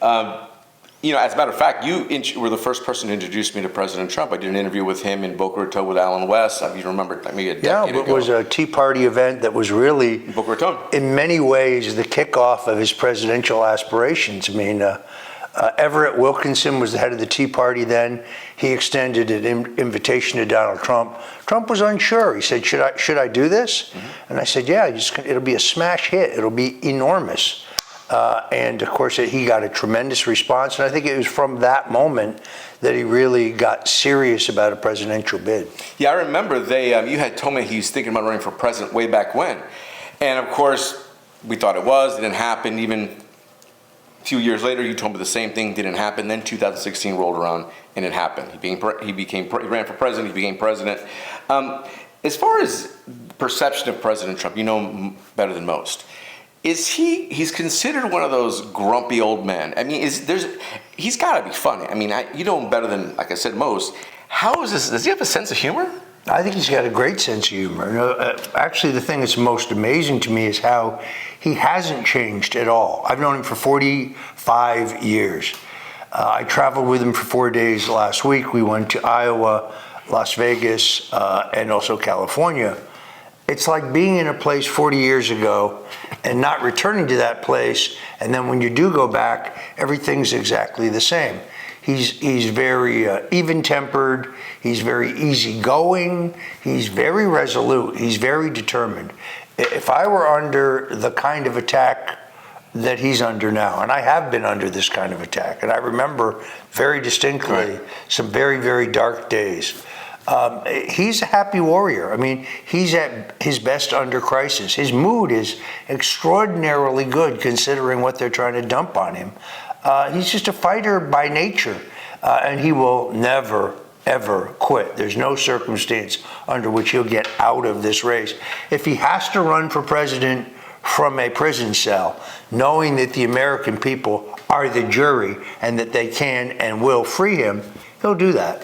As a matter of fact, you were the first person to introduce me to President Trump. I did an interview with him in Boca Raton with Alan West. You remember, maybe a decade ago. Yeah, it was a Tea Party event that was really, Boca Raton, in many ways, the kickoff of his presidential aspirations. I mean, Everett Wilkinson was the head of the Tea Party then. He extended an invitation to Donald Trump. Trump was unsure. He said, should I do this? Mm-hmm. And I said, yeah, it'll be a smash hit. It'll be enormous. And of course, he got a tremendous response. And I think it was from that moment that he really got serious about a presidential bid. Yeah, I remember you had told me he was thinking about running for president way back when. And of course, we thought it didn't happen. Even a few years later, you told me the same thing, didn't happen. Then 2016 rolled around and it happened. He ran for president, he became president. As far as perception of President Trump, you know him better than most. He's considered one of those grumpy old men. I mean, he's got to be funny. I mean, you know him better than, like I said, most. How is this? Does he have a sense of humor? I think he's got a great sense of humor. Actually, the thing that's most amazing to me is how he hasn't changed at all. I've known him for 45 years. I traveled with him for 4 days last week. We went to Iowa, Las Vegas, and also California. It's like being in a place 40 years ago and not returning to that place. And then when you do go back, everything's exactly the same. He's very even-tempered. He's very easygoing. He's very resolute. He's very determined. If I were under the kind of attack that he's under now, and I have been under this kind of attack, and I remember very distinctly some very, very dark days. He's a happy warrior. I mean, he's at his best under crisis. His mood is extraordinarily good considering what they're trying to dump on him. He's just a fighter by nature, and he will never, ever quit. There's no circumstance under which he'll get out of this race. If he has to run for president from a prison cell, knowing that the American people are the jury and that they can and will free him, he'll do that.